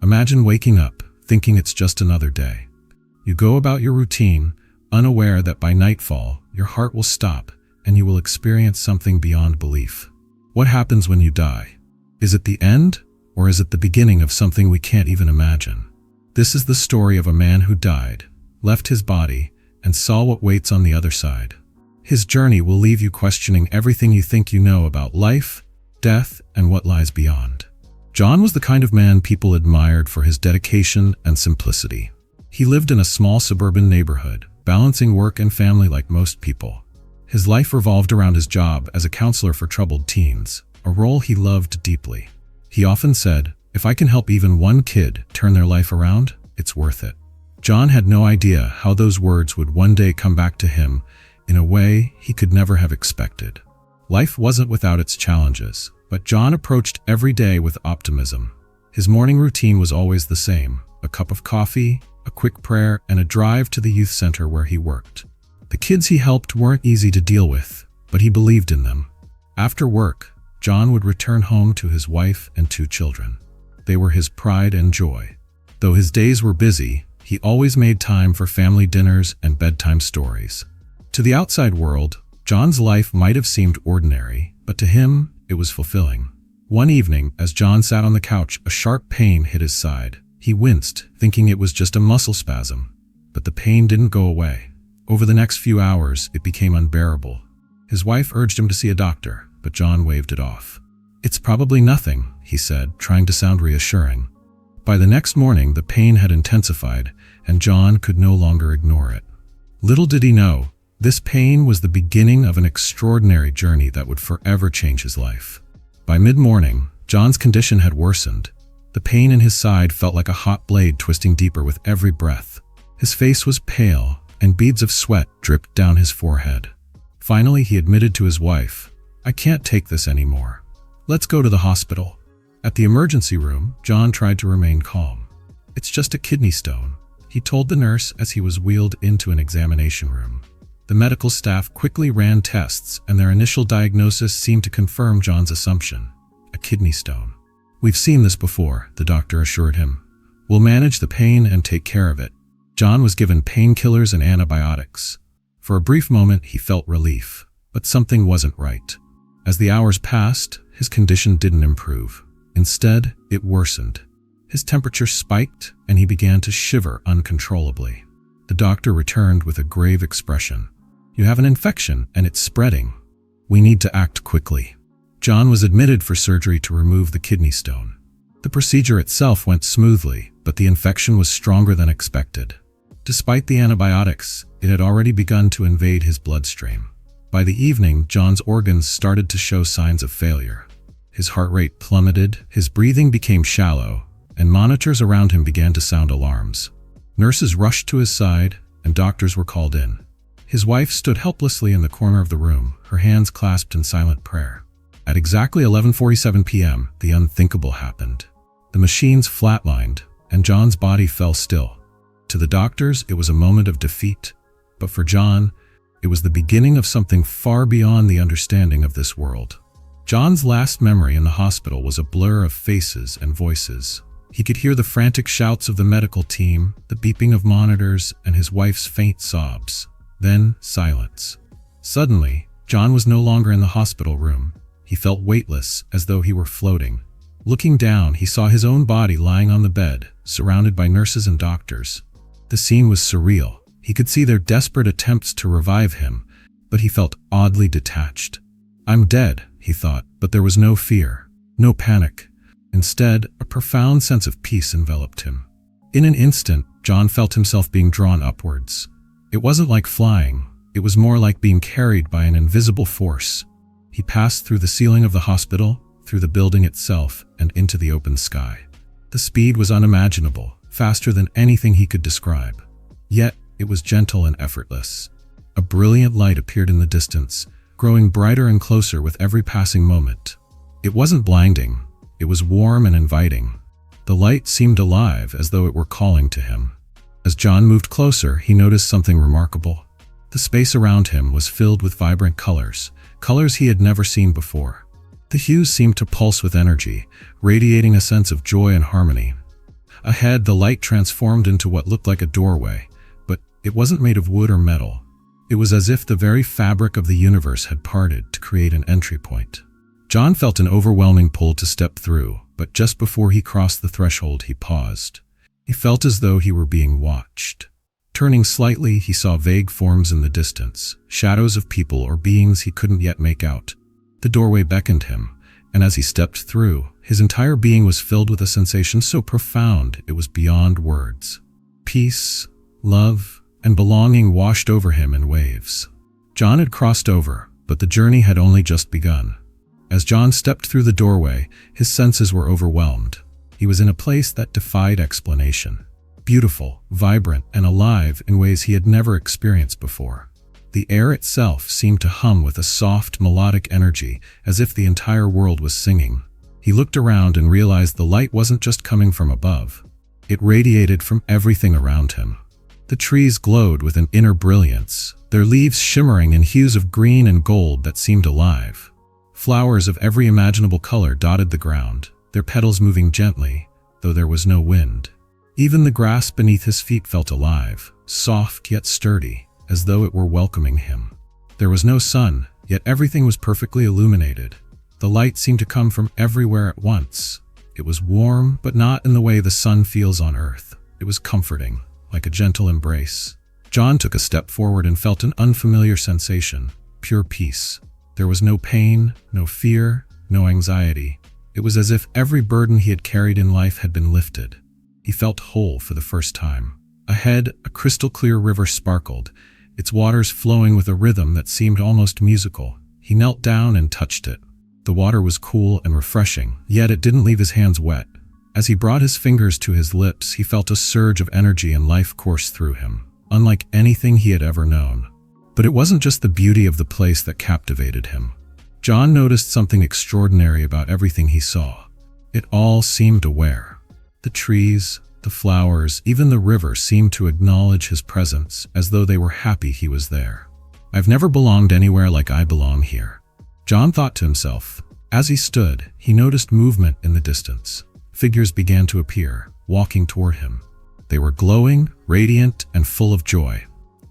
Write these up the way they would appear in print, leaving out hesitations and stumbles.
Imagine waking up, thinking it's just another day. You go about your routine, unaware that by nightfall, your heart will stop and you will experience something beyond belief. What happens when you die? Is it the end, or is it the beginning of something we can't even imagine? This is the story of a man who died, left his body, and saw what waits on the other side. His journey will leave you questioning everything you think you know about life, death, and what lies beyond. John was the kind of man people admired for his dedication and simplicity. He lived in a small suburban neighborhood, balancing work and family like most people. His life revolved around his job as a counselor for troubled teens, a role he loved deeply. He often said, "If I can help even one kid turn their life around, it's worth it." John had no idea how those words would one day come back to him in a way he could never have expected. Life wasn't without its challenges, but John approached every day with optimism. His morning routine was always the same: a cup of coffee, a quick prayer, and a drive to the youth center where he worked. The kids he helped weren't easy to deal with, but he believed in them. After work, John would return home to his wife and 2 children. They were his pride and joy. Though his days were busy, he always made time for family dinners and bedtime stories. To the outside world, John's life might have seemed ordinary, but to him, it was fulfilling. One evening, as John sat on the couch, a sharp pain hit his side. He winced, thinking it was just a muscle spasm. But the pain didn't go away. Over the next few hours, it became unbearable. His wife urged him to see a doctor, but John waved it off. "It's probably nothing," he said, trying to sound reassuring. By the next morning, the pain had intensified, and John could no longer ignore it. Little did he know, this pain was the beginning of an extraordinary journey that would forever change his life. By mid-morning, John's condition had worsened. The pain in his side felt like a hot blade twisting deeper with every breath. His face was pale, and beads of sweat dripped down his forehead. Finally, he admitted to his wife, "I can't take this anymore. Let's go to the hospital." At the emergency room, John tried to remain calm. "It's just a kidney stone," he told the nurse as he was wheeled into an examination room. The medical staff quickly ran tests, and their initial diagnosis seemed to confirm John's assumption: a kidney stone. "We've seen this before," the doctor assured him. "We'll manage the pain and take care of it." John was given painkillers and antibiotics. For a brief moment, he felt relief, but something wasn't right. As the hours passed, his condition didn't improve. Instead, it worsened. His temperature spiked, and he began to shiver uncontrollably. The doctor returned with a grave expression. "You have an infection, and it's spreading. We need to act quickly." John was admitted for surgery to remove the kidney stone. The procedure itself went smoothly, but the infection was stronger than expected. Despite the antibiotics, it had already begun to invade his bloodstream. By the evening, John's organs started to show signs of failure. His heart rate plummeted, his breathing became shallow, and monitors around him began to sound alarms. Nurses rushed to his side, and doctors were called in. His wife stood helplessly in the corner of the room, her hands clasped in silent prayer. At exactly 11:47 p.m., the unthinkable happened. The machines flatlined, and John's body fell still. To the doctors, it was a moment of defeat, but for John, it was the beginning of something far beyond the understanding of this world. John's last memory in the hospital was a blur of faces and voices. He could hear the frantic shouts of the medical team, the beeping of monitors, and his wife's faint sobs. Then, silence. Suddenly, John was no longer in the hospital room. He felt weightless, as though he were floating. Looking down, he saw his own body lying on the bed, surrounded by nurses and doctors. The scene was surreal. He could see their desperate attempts to revive him, but he felt oddly detached. "I'm dead," he thought, but there was no fear, no panic. Instead, a profound sense of peace enveloped him. In an instant, John felt himself being drawn upwards. It wasn't like flying, it was more like being carried by an invisible force. He passed through the ceiling of the hospital, through the building itself, and into the open sky. The speed was unimaginable, faster than anything he could describe. Yet, it was gentle and effortless. A brilliant light appeared in the distance, growing brighter and closer with every passing moment. It wasn't blinding, it was warm and inviting. The light seemed alive, as though it were calling to him. As John moved closer, he noticed something remarkable. The space around him was filled with vibrant colors, colors he had never seen before. The hues seemed to pulse with energy, radiating a sense of joy and harmony. Ahead, the light transformed into what looked like a doorway, but it wasn't made of wood or metal. It was as if the very fabric of the universe had parted to create an entry point. John felt an overwhelming pull to step through, but just before he crossed the threshold, he paused. He felt as though he were being watched. Turning slightly, he saw vague forms in the distance, shadows of people or beings he couldn't yet make out. The doorway beckoned him, and as he stepped through, his entire being was filled with a sensation so profound it was beyond words. Peace, love, and belonging washed over him in waves. John had crossed over, but the journey had only just begun. As John stepped through the doorway, his senses were overwhelmed. He was in a place that defied explanation. Beautiful, vibrant, and alive in ways he had never experienced before. The air itself seemed to hum with a soft, melodic energy, as if the entire world was singing. He looked around and realized the light wasn't just coming from above. It radiated from everything around him. The trees glowed with an inner brilliance, their leaves shimmering in hues of green and gold that seemed alive. Flowers of every imaginable color dotted the ground, their petals moving gently, though there was no wind. Even the grass beneath his feet felt alive, soft yet sturdy, as though it were welcoming him. There was no sun, yet everything was perfectly illuminated. The light seemed to come from everywhere at once. It was warm, but not in the way the sun feels on Earth. It was comforting, like a gentle embrace. John took a step forward and felt an unfamiliar sensation, pure peace. There was no pain, no fear, no anxiety. It was as if every burden he had carried in life had been lifted. He felt whole for the first time. Ahead, a crystal-clear river sparkled, its waters flowing with a rhythm that seemed almost musical. He knelt down and touched it. The water was cool and refreshing, yet it didn't leave his hands wet. As he brought his fingers to his lips, he felt a surge of energy and life course through him, unlike anything he had ever known. But it wasn't just the beauty of the place that captivated him. John noticed something extraordinary about everything he saw. It all seemed aware. The trees, the flowers, even the river seemed to acknowledge his presence, as though they were happy he was there. "I've never belonged anywhere like I belong here," John thought to himself. As he stood, he noticed movement in the distance. Figures began to appear, walking toward him. They were glowing, radiant, and full of joy.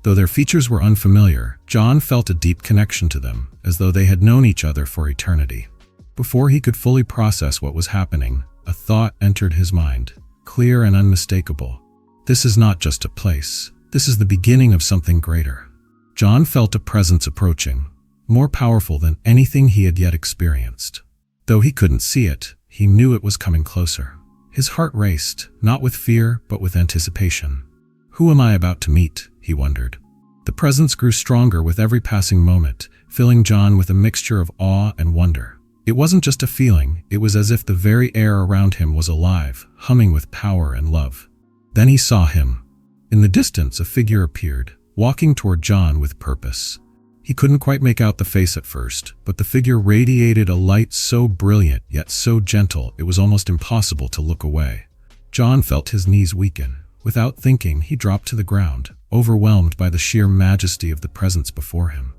Though their features were unfamiliar, John felt a deep connection to them, as though they had known each other for eternity. Before he could fully process what was happening, a thought entered his mind, clear and unmistakable. This is not just a place. This is the beginning of something greater. John felt a presence approaching, more powerful than anything he had yet experienced. Though he couldn't see it, he knew it was coming closer. His heart raced, not with fear, but with anticipation. Who am I about to meet? He wondered. The presence grew stronger with every passing moment, filling John with a mixture of awe and wonder. It wasn't just a feeling, it was as if the very air around him was alive, humming with power and love. Then he saw him. In the distance, a figure appeared, walking toward John with purpose. He couldn't quite make out the face at first, but the figure radiated a light so brilliant yet so gentle it was almost impossible to look away. John felt his knees weaken. Without thinking, he dropped to the ground, overwhelmed by the sheer majesty of the presence before him.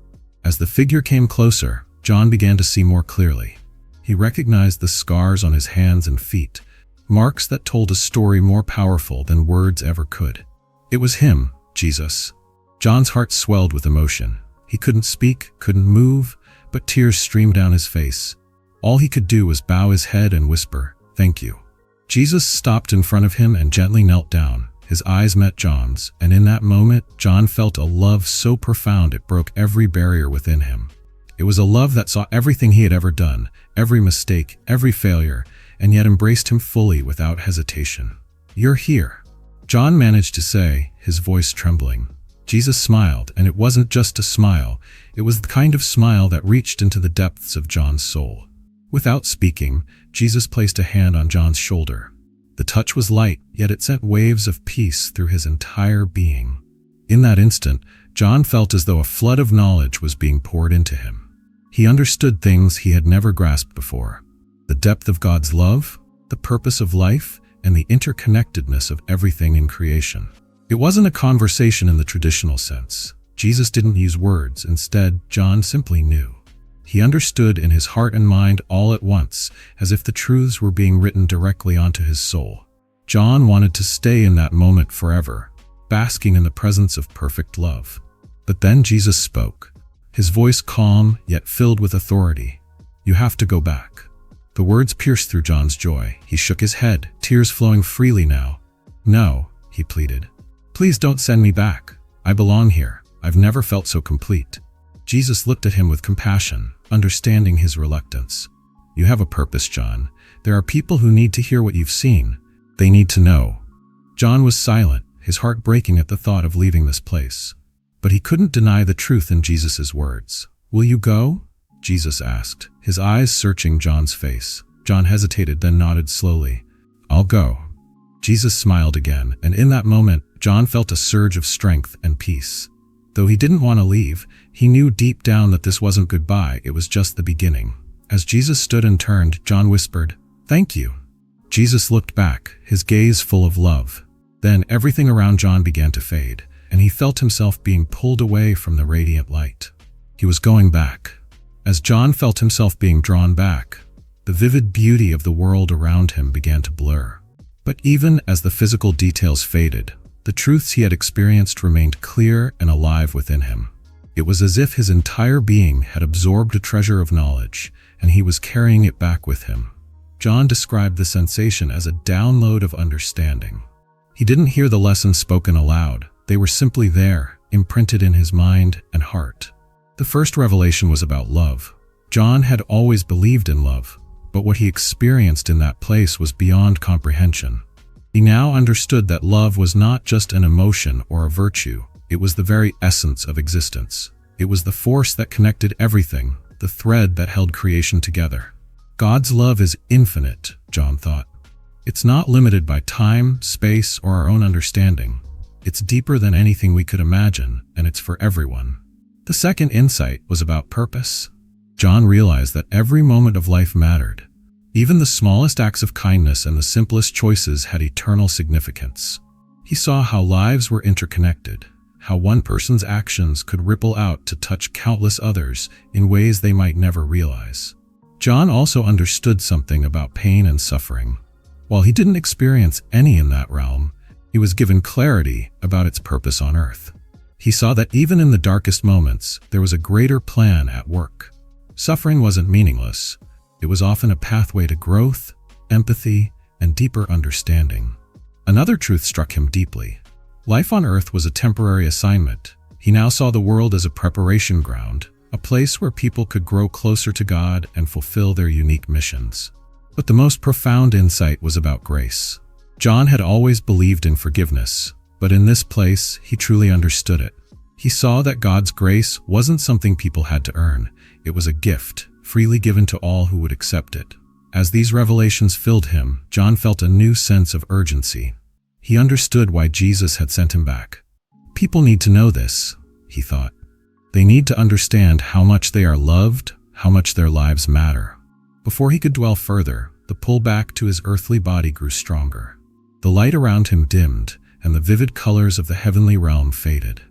As the figure came closer, John began to see more clearly. He recognized the scars on his hands and feet, marks that told a story more powerful than words ever could. It was him, Jesus. John's heart swelled with emotion. He couldn't speak, couldn't move, but tears streamed down his face. All he could do was bow his head and whisper, "Thank you." Jesus stopped in front of him and gently knelt down. His eyes met John's, and in that moment, John felt a love so profound it broke every barrier within him. It was a love that saw everything he had ever done, every mistake, every failure, and yet embraced him fully without hesitation. "You're here," John managed to say, his voice trembling. Jesus smiled, and it wasn't just a smile. It was the kind of smile that reached into the depths of John's soul. Without speaking, Jesus placed a hand on John's shoulder. The touch was light, yet it sent waves of peace through his entire being. In that instant, John felt as though a flood of knowledge was being poured into him. He understood things he had never grasped before. The depth of God's love, the purpose of life, and the interconnectedness of everything in creation. It wasn't a conversation in the traditional sense. Jesus didn't use words. Instead, John simply knew. He understood in his heart and mind all at once, as if the truths were being written directly onto his soul. John wanted to stay in that moment forever, basking in the presence of perfect love. But then Jesus spoke, his voice calm yet filled with authority. "You have to go back." The words pierced through John's joy. He shook his head, tears flowing freely now. "No," he pleaded. "Please don't send me back. I belong here. I've never felt so complete." Jesus looked at him with compassion, understanding his reluctance. "You have a purpose, John. There are people who need to hear what you've seen. They need to know." John was silent, his heart breaking at the thought of leaving this place. But he couldn't deny the truth in Jesus' words. "Will you go?" Jesus asked, his eyes searching John's face. John hesitated, then nodded slowly. "I'll go." Jesus smiled again, and in that moment, John felt a surge of strength and peace. Though he didn't want to leave, he knew deep down that this wasn't goodbye, it was just the beginning. As Jesus stood and turned, John whispered, "Thank you." Jesus looked back, his gaze full of love. Then everything around John began to fade, and he felt himself being pulled away from the radiant light. He was going back. As John felt himself being drawn back, the vivid beauty of the world around him began to blur. But even as the physical details faded, the truths he had experienced remained clear and alive within him. It was as if his entire being had absorbed a treasure of knowledge, and he was carrying it back with him. John described the sensation as a download of understanding. He didn't hear the lessons spoken aloud. They were simply there, imprinted in his mind and heart. The first revelation was about love. John had always believed in love, but what he experienced in that place was beyond comprehension. He now understood that love was not just an emotion or a virtue. It was the very essence of existence. It was the force that connected everything, the thread that held creation together. God's love is infinite, John thought. It's not limited by time, space, or our own understanding. It's deeper than anything we could imagine, and it's for everyone. The second insight was about purpose. John realized that every moment of life mattered. Even the smallest acts of kindness and the simplest choices had eternal significance. He saw how lives were interconnected, how one person's actions could ripple out to touch countless others in ways they might never realize. John also understood something about pain and suffering. While he didn't experience any in that realm, he was given clarity about its purpose on earth. He saw that even in the darkest moments, there was a greater plan at work. Suffering wasn't meaningless. It was often a pathway to growth, empathy, and deeper understanding. Another truth struck him deeply. Life on earth was a temporary assignment. He now saw the world as a preparation ground, a place where people could grow closer to God and fulfill their unique missions. But the most profound insight was about grace. John had always believed in forgiveness, but in this place, he truly understood it. He saw that God's grace wasn't something people had to earn. It was a gift, freely given to all who would accept it. As these revelations filled him, John felt a new sense of urgency. He understood why Jesus had sent him back. People need to know this, he thought. They need to understand how much they are loved, how much their lives matter. Before he could dwell further, the pull back to his earthly body grew stronger. The light around him dimmed, and the vivid colors of the heavenly realm faded.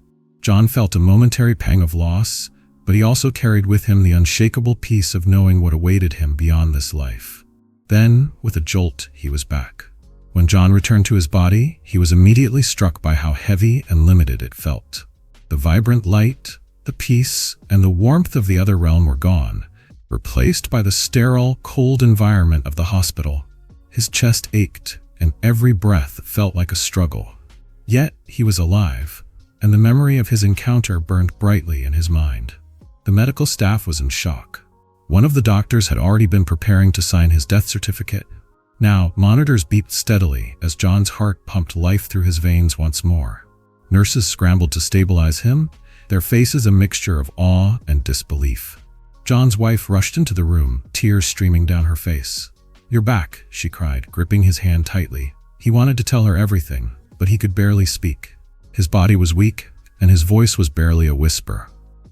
John felt a momentary pang of loss, but he also carried with him the unshakable peace of knowing what awaited him beyond this life. Then, with a jolt, he was back. When John returned to his body, he was immediately struck by how heavy and limited it felt. The vibrant light, the peace, and the warmth of the other realm were gone, replaced by the sterile, cold environment of the hospital. His chest ached, and every breath felt like a struggle. Yet, he was alive, and the memory of his encounter burned brightly in his mind. The medical staff was in shock. One of the doctors had already been preparing to sign his death certificate. Now, monitors beeped steadily as John's heart pumped life through his veins once more. Nurses scrambled to stabilize him, their faces a mixture of awe and disbelief. John's wife rushed into the room, tears streaming down her face. "You're back," she cried, gripping his hand tightly. He wanted to tell her everything, but he could barely speak. His body was weak, and his voice was barely a whisper.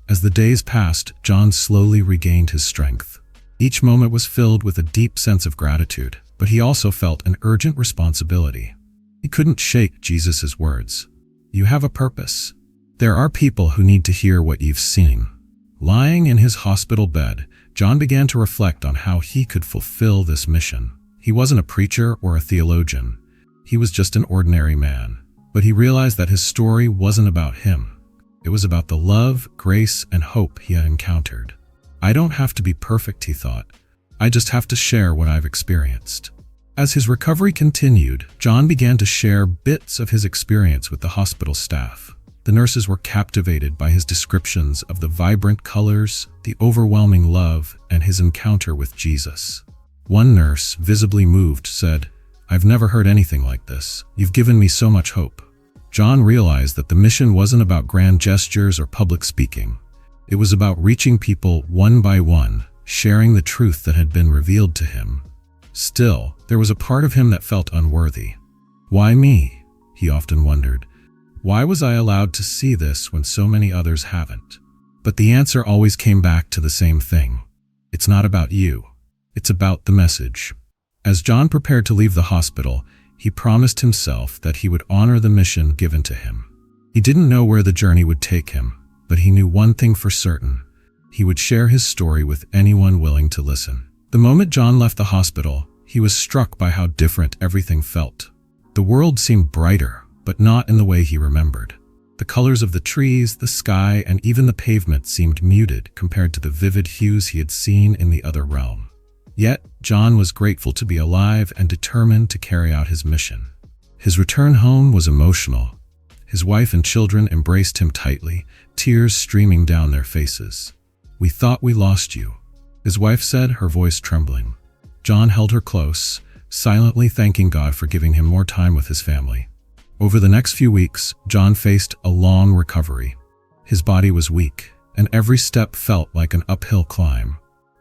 As the days passed, John slowly regained his strength. Each moment was filled with a deep sense of gratitude, but he also felt an urgent responsibility. He couldn't shake Jesus' words. "You have a purpose. There are people who need to hear what you've seen." Lying in his hospital bed, John began to reflect on how he could fulfill this mission. He wasn't a preacher or a theologian. He was just an ordinary man, but he realized that his story wasn't about him. It was about the love, grace, and hope he had encountered. I don't have to be perfect, he thought. I just have to share what I've experienced. As his recovery continued, John began to share bits of his experience with the hospital staff. The nurses were captivated by his descriptions of the vibrant colors, the overwhelming love, and his encounter with Jesus. One nurse, visibly moved, said, "I've never heard anything like this. You've given me so much hope." John realized that the mission wasn't about grand gestures or public speaking. It was about reaching people one by one, sharing the truth that had been revealed to him. Still, there was a part of him that felt unworthy. Why me? He often wondered. Why was I allowed to see this when so many others haven't? But the answer always came back to the same thing. It's not about you. It's about the message. As John prepared to leave the hospital, he promised himself that he would honor the mission given to him. He didn't know where the journey would take him, but he knew one thing for certain. He would share his story with anyone willing to listen. The moment John left the hospital, he was struck by how different everything felt. The world seemed brighter, but not in the way he remembered. The colors of the trees, the sky, and even the pavement seemed muted compared to the vivid hues he had seen in the other realm. Yet, John was grateful to be alive and determined to carry out his mission. His return home was emotional. His wife and children embraced him tightly, tears streaming down their faces. "We thought we lost you," his wife said, her voice trembling. John held her close, silently thanking God for giving him more time with his family. Over the next few weeks, John faced a long recovery. His body was weak, and every step felt like an uphill climb.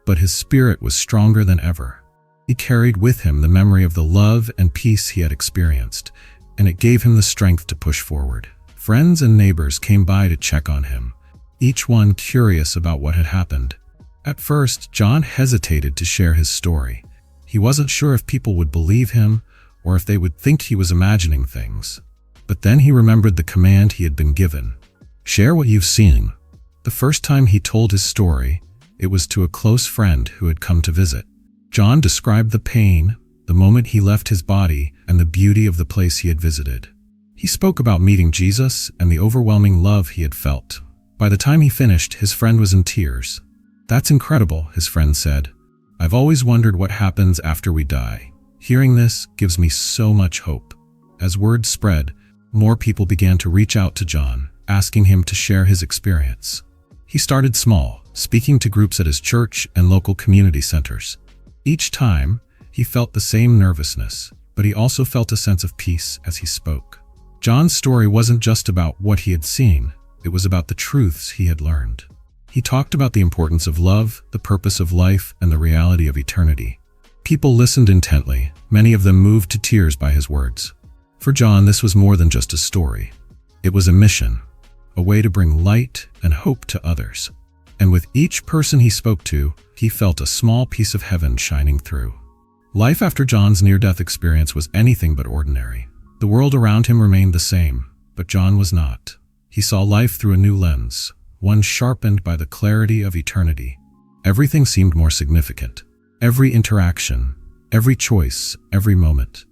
But his spirit was stronger than ever. He carried with him the memory of the love and peace he had experienced, and it gave him the strength to push forward. Friends and neighbors came by to check on him, each one curious about what had happened. At first, John hesitated to share his story. He wasn't sure if people would believe him or if they would think he was imagining things. But then he remembered the command he had been given. Share what you've seen. The first time he told his story, it was to a close friend who had come to visit. John described the pain, the moment he left his body, and the beauty of the place he had visited. He spoke about meeting Jesus and the overwhelming love he had felt. By the time he finished, his friend was in tears. "That's incredible," his friend said. "I've always wondered what happens after we die. Hearing this gives me so much hope." As word spread, more people began to reach out to John, asking him to share his experience. He started small, speaking to groups at his church and local community centers. Each time, he felt the same nervousness, but he also felt a sense of peace as he spoke. John's story wasn't just about what he had seen, it was about the truths he had learned. He talked about the importance of love, the purpose of life, and the reality of eternity. People listened intently, many of them moved to tears by his words. For John, this was more than just a story. It was a mission, a way to bring light and hope to others. And with each person he spoke to, he felt a small piece of heaven shining through. Life after John's near-death experience was anything but ordinary. The world around him remained the same, but John was not. He saw life through a new lens, one sharpened by the clarity of eternity. Everything seemed more significant. Every interaction, every choice, every moment.